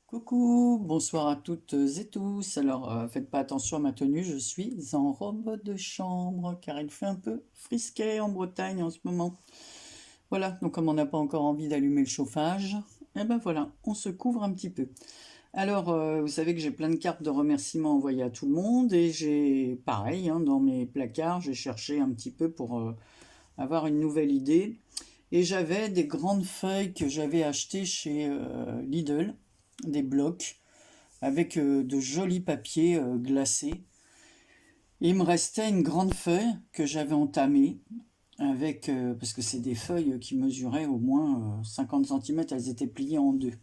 Coucou, bonsoir à toutes et tous. Alors, faites pas attention à ma tenue, je suis en robe de chambre car il fait un peu frisquet en Bretagne en ce moment. Voilà, donc comme on n'a pas encore envie d'allumer le chauffage, eh ben voilà, on se couvre un petit peu. Alors, vous savez que j'ai plein de cartes de remerciements envoyées à tout le monde et j'ai, pareil, hein, dans mes placards, j'ai cherché un petit peu pour avoir une nouvelle idée. Et j'avais des grandes feuilles que j'avais achetées chez Lidl, des blocs, avec de jolis papiers glacés. Et il me restait une grande feuille que j'avais entamée, avec, parce que c'est des feuilles qui mesuraient au moins 50 cm, elles étaient pliées en deux.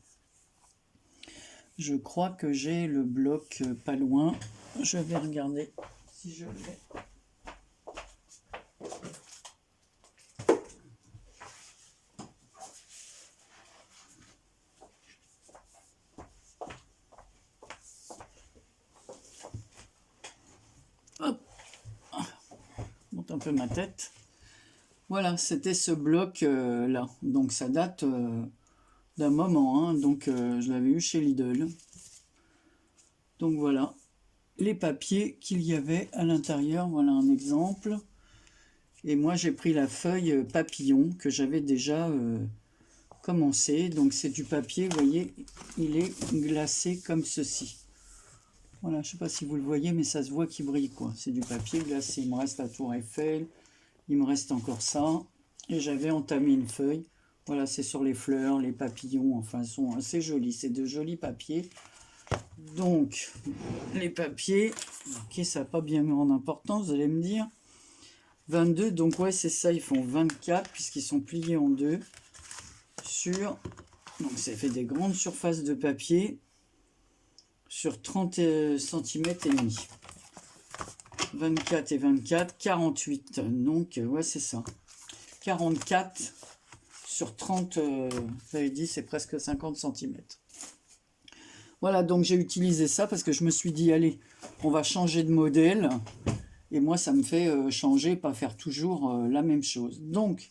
Je crois que j'ai le bloc pas loin. Je vais regarder si je l'ai. Hop, monte un peu ma tête. Voilà, c'était ce bloc là. Donc ça date d'un moment, hein. Donc je l'avais eu chez Lidl. Donc voilà, les papiers qu'il y avait à l'intérieur, voilà un exemple. Et moi j'ai pris la feuille papillon que j'avais déjà commencé. Donc c'est du papier, vous voyez, il est glacé comme ceci. Voilà, je ne sais pas si vous le voyez, mais ça se voit qu'il brille, quoi. C'est du papier glacé. Il me reste la tour Eiffel, il me reste encore ça. Et j'avais entamé une feuille. Voilà, c'est sur les fleurs, les papillons, enfin, sont assez jolis. C'est de jolis papiers. Donc, les papiers, ok, ça n'a pas bien grande importance, vous allez me dire. 22, donc ouais, c'est ça, ils font 24, puisqu'ils sont pliés en deux. Sur, donc ça fait des grandes surfaces de papier, sur 30 cm et demi. 24 et 24, 48, donc ouais, c'est ça. 44 sur 30, j'avais dit, c'est presque 50 cm. Voilà, donc j'ai utilisé ça parce que je me suis dit, allez, on va changer de modèle. Et moi, ça me fait changer, pas faire toujours la même chose. Donc,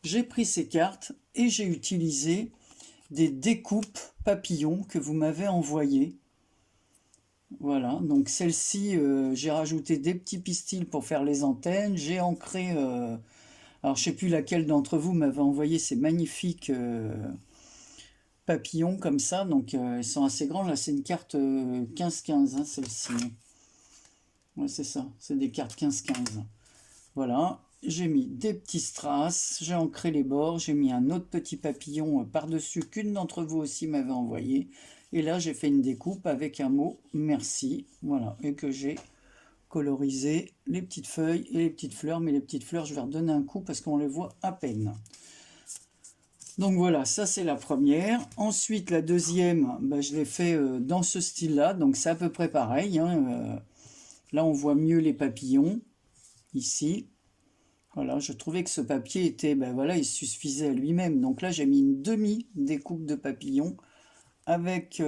j'ai pris ces cartes et j'ai utilisé des découpes papillons que vous m'avez envoyées. Voilà, donc celle-ci, j'ai rajouté des petits pistils pour faire les antennes. J'ai ancré, alors je ne sais plus laquelle d'entre vous m'avait envoyé ces magnifiques papillons comme ça. Donc, ils sont assez grands. Là, c'est une carte 15-15, hein, celle-ci. Ouais, c'est ça, c'est des cartes 15-15. Voilà, j'ai mis des petits strass, j'ai ancré les bords, j'ai mis un autre petit papillon par-dessus qu'une d'entre vous aussi m'avait envoyé. Et là, j'ai fait une découpe avec un mot merci. Voilà, et que j'ai colorisé les petites feuilles et les petites fleurs. Mais les petites fleurs, je vais redonner un coup parce qu'on les voit à peine. Donc voilà, ça c'est la première. Ensuite, la deuxième, bah, je l'ai fait dans ce style-là. Donc c'est à peu près pareil, hein. Là, on voit mieux les papillons, ici. Voilà, je trouvais que ce papier était, ben voilà, il suffisait à lui-même. Donc là, j'ai mis une demi-découpe de papillon avec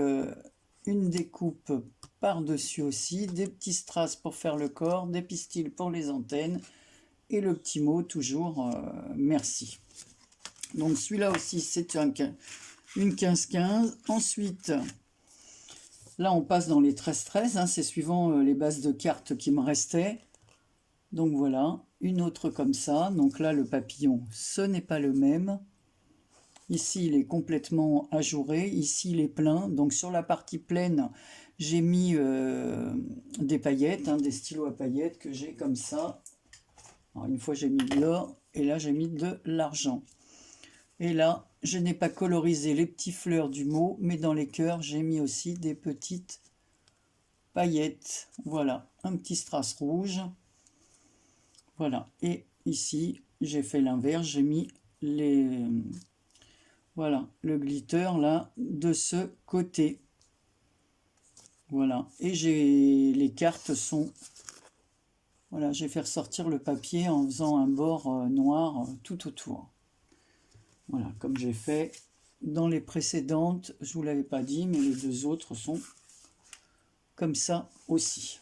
une découpe par-dessus aussi, des petits strass pour faire le corps, des pistils pour les antennes et le petit mot toujours merci. Donc celui-là aussi, c'est une 15-15. Ensuite, là, on passe dans les 13-13, hein, c'est suivant les bases de cartes qui me restaient. Donc voilà, une autre comme ça. Donc là, le papillon, ce n'est pas le même. Ici, il est complètement ajouré. Ici, il est plein. Donc sur la partie pleine, j'ai mis des paillettes, hein, des stylos à paillettes que j'ai comme ça. Alors, une fois, j'ai mis de l'or et là, j'ai mis de l'argent. Et là, je n'ai pas colorisé les petites fleurs du mot, mais dans les cœurs, j'ai mis aussi des petites paillettes. Voilà, un petit strass rouge. Voilà, et ici, j'ai fait l'inverse, j'ai mis voilà, le glitter là, de ce côté. Voilà, et les cartes sont, voilà, j'ai fait ressortir le papier en faisant un bord noir tout autour. Voilà, comme j'ai fait dans les précédentes, je ne vous l'avais pas dit, mais les deux autres sont comme ça aussi.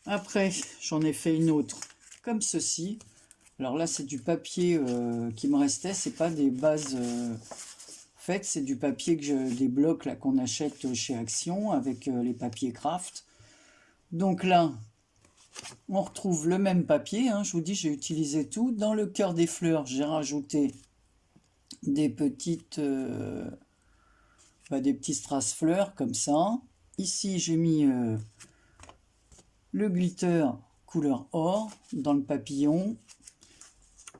Après, j'en ai fait une autre comme ceci. Alors là, c'est du papier qui me restait, c'est pas des bases faites, c'est du papier des blocs là qu'on achète chez Action avec les papiers craft. Donc là, on retrouve le même papier, hein, je vous dis, j'ai utilisé tout. Dans le cœur des fleurs, j'ai rajouté des petites, des petits strass fleurs comme ça. Ici, j'ai mis le glitter couleur or dans le papillon.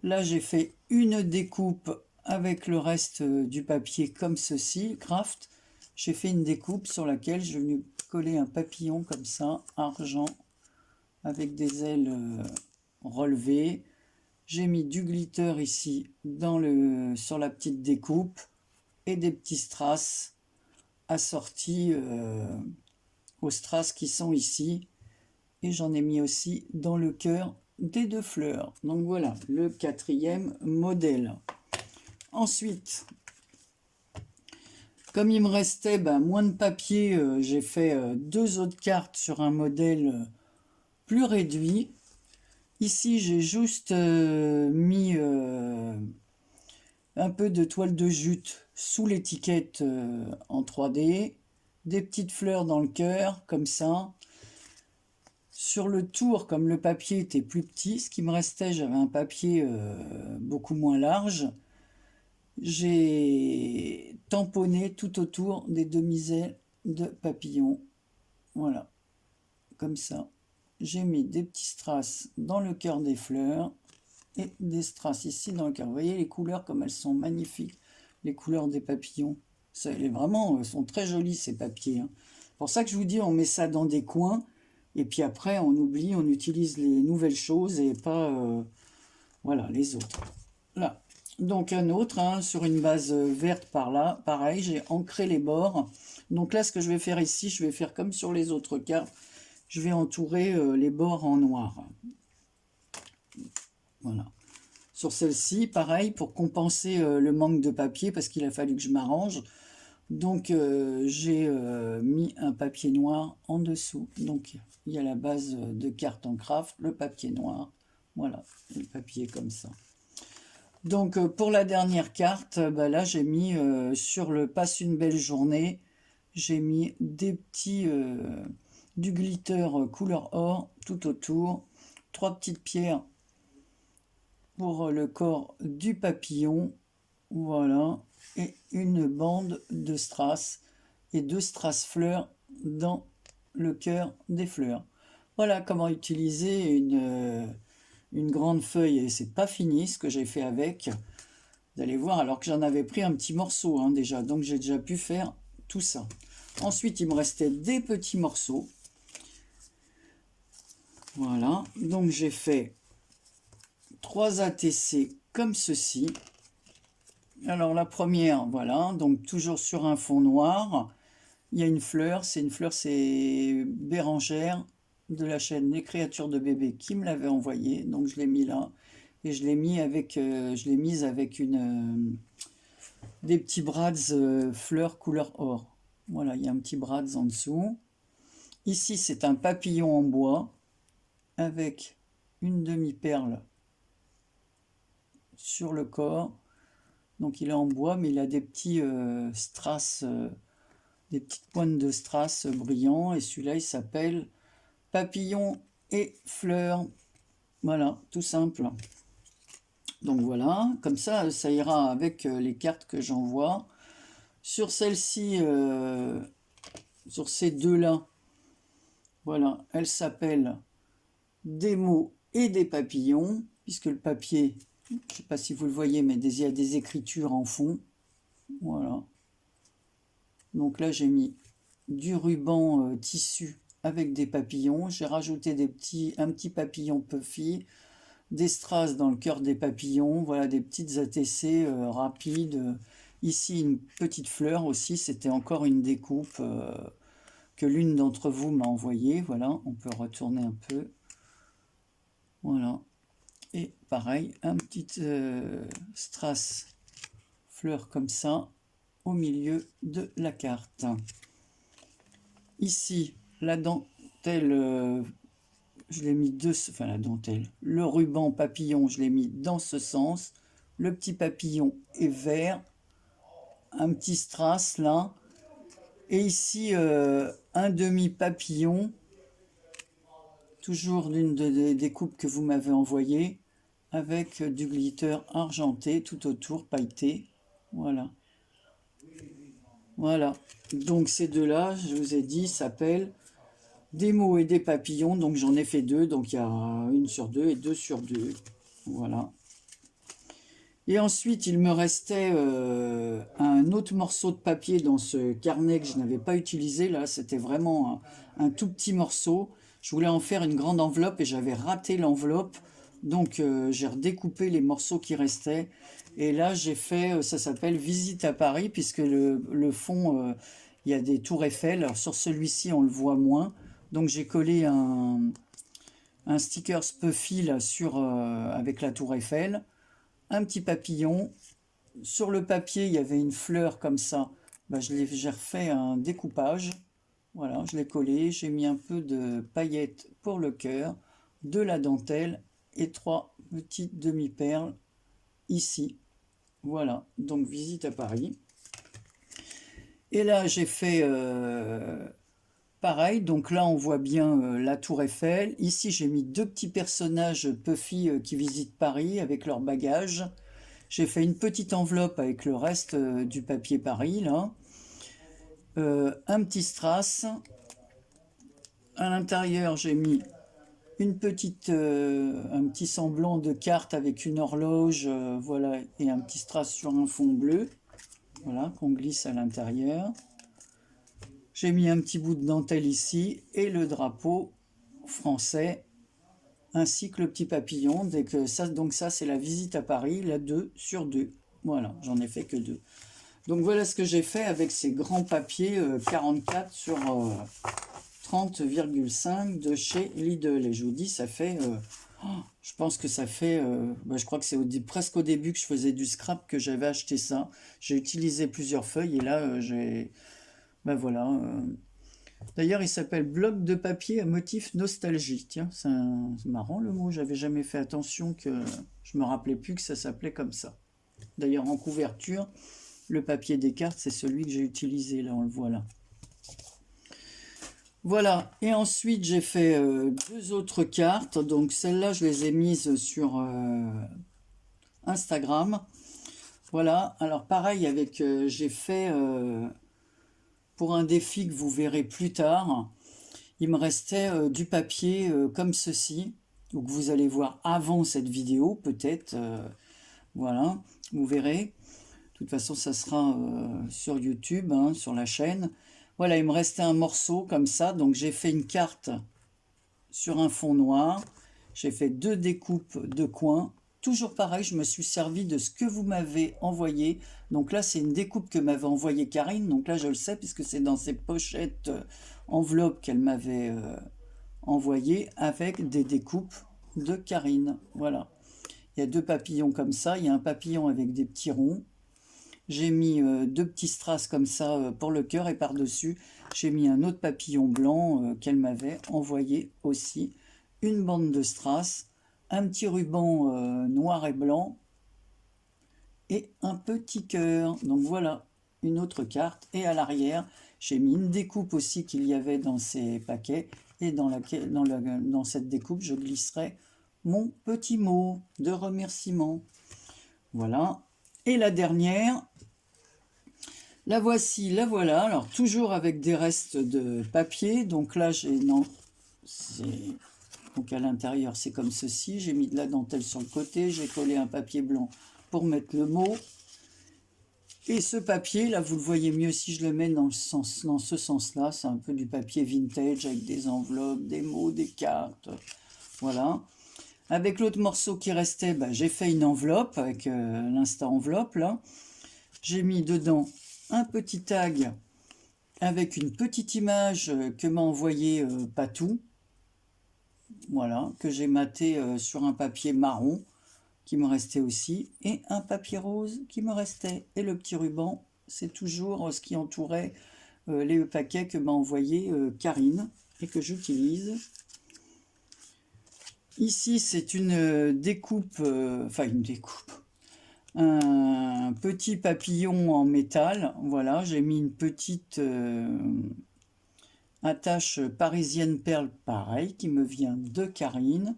Là, j'ai fait une découpe avec le reste du papier comme ceci, craft. J'ai fait une découpe sur laquelle je vais coller un papillon comme ça, argent, avec des ailes relevées. J'ai mis du glitter ici sur la petite découpe et des petits strass assortis aux strass qui sont ici. Et j'en ai mis aussi dans le cœur des deux fleurs. Donc voilà, le 4e modèle. Ensuite, comme il me restait moins de papier, j'ai fait 2 autres cartes sur un modèle plus réduit. Ici, j'ai juste mis un peu de toile de jute sous l'étiquette en 3D, des petites fleurs dans le cœur, comme ça. Sur le tour, comme le papier était plus petit, ce qui me restait, j'avais un papier beaucoup moins large. J'ai tamponné tout autour des demi-ailes de papillon. Voilà, comme ça. J'ai mis des petits strass dans le cœur des fleurs et des strass ici dans le cœur. Vous voyez les couleurs comme elles sont magnifiques, les couleurs des papillons. Vraiment, sont très jolis ces papiers. Hein. C'est pour ça que je vous dis, on met ça dans des coins. Et puis après, on oublie, on utilise les nouvelles choses et pas voilà, les autres. Là. Donc un autre, hein, sur une base verte par là. Pareil, j'ai ancré les bords. Donc là, ce que je vais faire ici, je vais faire comme sur les autres cartes. Je vais entourer les bords en noir. Voilà. Sur celle-ci, pareil, pour compenser le manque de papier, parce qu'il a fallu que je m'arrange. Donc j'ai mis un papier noir en dessous. Donc il y a la base de carte en craft, le papier noir. Voilà, le papier comme ça. Donc pour la dernière carte, là j'ai mis sur le passe une belle journée, j'ai mis des petits du glitter couleur or tout autour, 3 petites pierres pour le corps du papillon. Voilà. Et une bande de strass et 2 strass fleurs dans le cœur des fleurs. Voilà comment utiliser une grande feuille. Et c'est pas fini ce que j'ai fait avec. Vous allez voir, alors que j'en avais pris un petit morceau hein, déjà. Donc j'ai déjà pu faire tout ça. Ensuite, il me restait des petits morceaux. Voilà. Donc j'ai fait 3 ATC comme ceci. Alors la première, voilà, donc toujours sur un fond noir, il y a une fleur, c'est Bérangère de la chaîne Les Créatures de Bébé qui me l'avait envoyé, donc je l'ai mis là, et je l'ai mise avec des petits brads fleurs couleur or. Voilà, il y a un petit brads en dessous. Ici c'est un papillon en bois avec une demi-perle sur le corps. Donc il est en bois, mais il a des petits strass, des petites pointes de strass brillants. Et celui-là, il s'appelle Papillon et Fleurs. Voilà, tout simple. Donc voilà, comme ça, ça ira avec les cartes que j'envoie. Sur celle-ci, sur ces deux-là, voilà, elle s'appelle Des mots et des papillons, puisque le papier... Je ne sais pas si vous le voyez, mais il y a des écritures en fond. Voilà. Donc là, j'ai mis du ruban tissu avec des papillons. J'ai rajouté un petit papillon puffy, des strass dans le cœur des papillons. Voilà, des petites ATC rapides. Ici, une petite fleur aussi. C'était encore une découpe que l'une d'entre vous m'a envoyée. Voilà, on peut retourner un peu. Voilà. Et pareil, un petit strass fleur comme ça au milieu de la carte. Ici, la dentelle je l'ai mis enfin la dentelle, le ruban papillon, je l'ai mis dans ce sens. Le petit papillon est vert, un petit strass là. Et ici, un demi-papillon, toujours d'une des coupes que vous m'avez envoyées, avec du glitter argenté tout autour, pailleté. Voilà. Voilà. Donc ces deux-là, je vous ai dit, s'appellent des mots et des papillons. Donc j'en ai fait deux. Donc il y a une sur deux et deux sur deux. Voilà. Et ensuite, il me restait un autre morceau de papier dans ce carnet que je n'avais pas utilisé. Là, c'était vraiment un tout petit morceau. Je voulais en faire une grande enveloppe et j'avais raté l'enveloppe. Donc, j'ai redécoupé les morceaux qui restaient. Et là, j'ai fait, ça s'appelle Visite à Paris, puisque le fond, il y a des tours Eiffel. Alors, sur celui-ci, on le voit moins. Donc, j'ai collé un sticker Puffy là, avec la tour Eiffel. Un petit papillon. Sur le papier, il y avait une fleur comme ça. J'ai refait un découpage. Voilà, je l'ai collé. J'ai mis un peu de paillettes pour le cœur, de la dentelle et 3 petites demi-perles ici. Voilà, donc visite à Paris. Et là, j'ai fait pareil. Donc là, on voit bien la tour Eiffel. Ici, j'ai mis deux petits personnages Puffy qui visitent Paris avec leurs bagages. J'ai fait une petite enveloppe avec le reste du papier Paris, là. Un petit strass. À l'intérieur, j'ai mis un petit semblant de carte avec une horloge, voilà, et un petit strass sur un fond bleu, voilà, qu'on glisse à l'intérieur. J'ai mis un petit bout de dentelle ici et le drapeau français, ainsi que le petit papillon. Donc ça, c'est la visite à Paris, la 2 sur 2. Voilà, j'en ai fait que 2. Donc voilà ce que j'ai fait avec ces grands papiers 44 sur 30,5 de chez Lidl. Et je vous dis, ça fait... je pense que ça fait... je crois que c'est presque au début que je faisais du scrap que j'avais acheté ça. J'ai utilisé plusieurs feuilles et là, j'ai... Ben voilà. D'ailleurs, il s'appelle bloc de papier à motif nostalgie. Tiens, c'est marrant le mot. J'avais jamais fait attention que... Je me rappelais plus que ça s'appelait comme ça. D'ailleurs, en couverture, le papier des cartes, c'est celui que j'ai utilisé. Là, on le voit là. Voilà, et ensuite j'ai fait deux autres cartes. Donc celles-là, je les ai mises sur Instagram. Voilà, alors pareil, j'ai fait pour un défi que vous verrez plus tard. Il me restait du papier comme ceci. Donc vous allez voir avant cette vidéo, peut-être. Voilà, vous verrez. De toute façon, ça sera sur YouTube, hein, sur la chaîne. Voilà, il me restait un morceau comme ça. Donc j'ai fait une carte sur un fond noir. J'ai fait deux découpes de coins. Toujours pareil, je me suis servi de ce que vous m'avez envoyé. Donc là, c'est une découpe que m'avait envoyée Karine. Donc là, je le sais puisque c'est dans ces pochettes enveloppes qu'elle m'avait envoyées avec des découpes de Karine. Voilà. Il y a deux papillons comme ça. Il y a un papillon avec des petits ronds. J'ai mis deux petits strass comme ça pour le cœur et par-dessus, j'ai mis un autre papillon blanc qu'elle m'avait envoyé aussi. Une bande de strass, un petit ruban noir et blanc et un petit cœur. Donc voilà, une autre carte. Et à l'arrière, j'ai mis une découpe aussi qu'il y avait dans ces paquets. Et dans cette découpe, je glisserai mon petit mot de remerciement. Voilà. Et la dernière, la voici, la voilà. Alors, toujours avec des restes de papier. Donc là, donc à l'intérieur, c'est comme ceci. J'ai mis de la dentelle sur le côté. J'ai collé un papier blanc pour mettre le mot. Et ce papier, là, vous le voyez mieux si je le mets dans ce sens-là. C'est un peu du papier vintage avec des enveloppes, des mots, des cartes. Voilà. Avec l'autre morceau qui restait, j'ai fait une enveloppe avec l'insta-enveloppe, là. J'ai mis dedans un petit tag avec une petite image que m'a envoyé Patou. Voilà, que j'ai maté sur un papier marron qui me restait aussi. Et un papier rose qui me restait. Et le petit ruban, c'est toujours ce qui entourait les paquets que m'a envoyé Karine et que j'utilise. Ici, c'est une découpe, enfin une découpe, un petit papillon en métal. Voilà, j'ai mis une petite attache parisienne perle, pareil, qui me vient de Karine.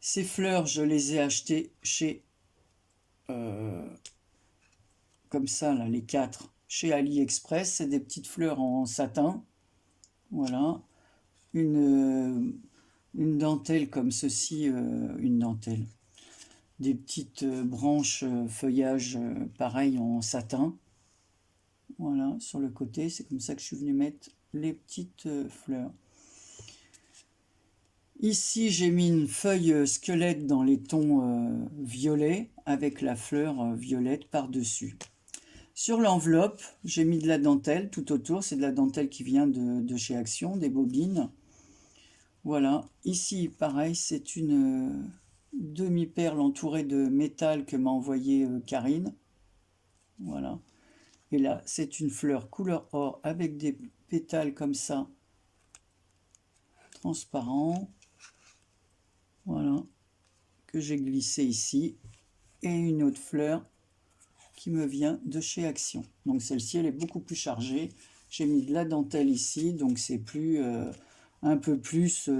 Ces fleurs, je les ai achetées chez, comme ça, là, les 4, chez AliExpress. C'est des petites fleurs en satin. Voilà. Une dentelle comme ceci, une dentelle. Des petites branches, feuillage, pareil, en satin. Voilà, sur le côté. C'est comme ça que je suis venu mettre les petites fleurs. Ici, j'ai mis une feuille squelette dans les tons violets avec la fleur violette par-dessus. Sur l'enveloppe, j'ai mis de la dentelle tout autour. C'est de la dentelle qui vient de chez Action, des bobines. Voilà. Ici, pareil, c'est une demi-perle entourée de métal que m'a envoyé Karine. Voilà. Et là, c'est une fleur couleur or avec des pétales comme ça, transparents. Voilà, que j'ai glissé ici. Et une autre fleur qui me vient de chez Action. Donc celle-ci, elle est beaucoup plus chargée. J'ai mis de la dentelle ici, donc c'est plus un peu plus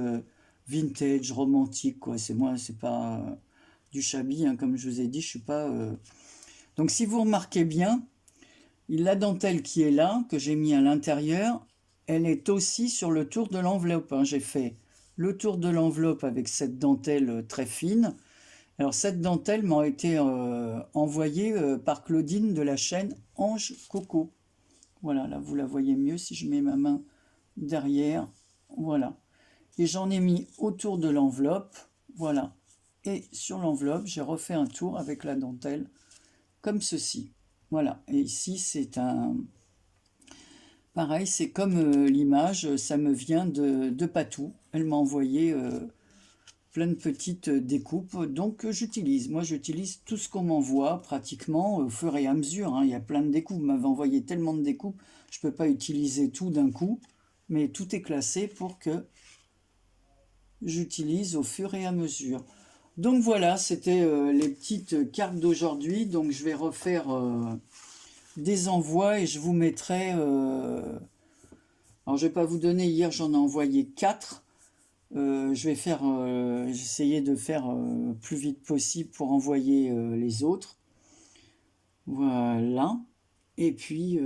vintage, romantique, quoi. C'est moi, c'est pas du shabby, hein, comme je vous ai dit, je suis pas. Donc si vous remarquez bien, la dentelle qui est là, que j'ai mis à l'intérieur, elle est aussi sur le tour de l'enveloppe, hein. J'ai fait le tour de l'enveloppe avec cette dentelle très fine. Alors cette dentelle m'a été envoyée par Claudine de la chaîne Ange Coco. Voilà, là vous la voyez mieux si je mets ma main derrière. Voilà. Et j'en ai mis autour de l'enveloppe. Voilà. Et sur l'enveloppe, j'ai refait un tour avec la dentelle comme ceci. Voilà. Et ici, c'est un... Pareil, c'est comme l'image, ça me vient de Patou. Elle m'a envoyé plein de petites découpes, donc j'utilise. Moi, j'utilise tout ce qu'on m'envoie pratiquement au fur et à mesure, hein. Il y a plein de découpes. Vous m'avez envoyé tellement de découpes, je ne peux pas utiliser tout d'un coup, mais tout est classé pour que j'utilise au fur et à mesure. Donc voilà, c'était les petites cartes d'aujourd'hui. Donc je vais refaire des envois et je vous mettrai... alors je ne vais pas vous donner, hier j'en ai envoyé 4. Je vais faire, j'essayer de faire plus vite possible pour envoyer les autres. Voilà. Et puis,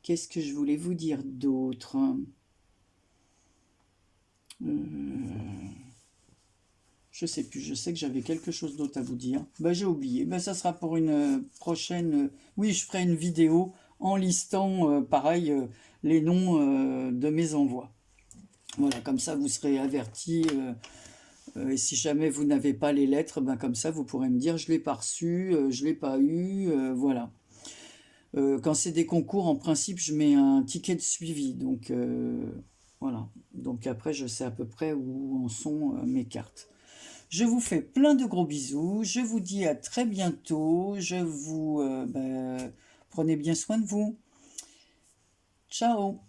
qu'est-ce que je voulais vous dire d'autre? Je sais plus, je sais que j'avais quelque chose d'autre à vous dire. Ben, j'ai oublié. Ben, ça sera pour une prochaine... Oui, je ferai une vidéo en listant, pareil, les noms de mes envois. Voilà, comme ça vous serez avertis. Et si jamais vous n'avez pas les lettres, ben comme ça vous pourrez me dire je ne l'ai pas reçu, je ne l'ai pas eu, voilà. Quand c'est des concours, en principe, je mets un ticket de suivi. Donc voilà. Donc après, je sais à peu près où en sont mes cartes. Je vous fais plein de gros bisous. Je vous dis à très bientôt. Je vous prenez bien soin de vous. Ciao.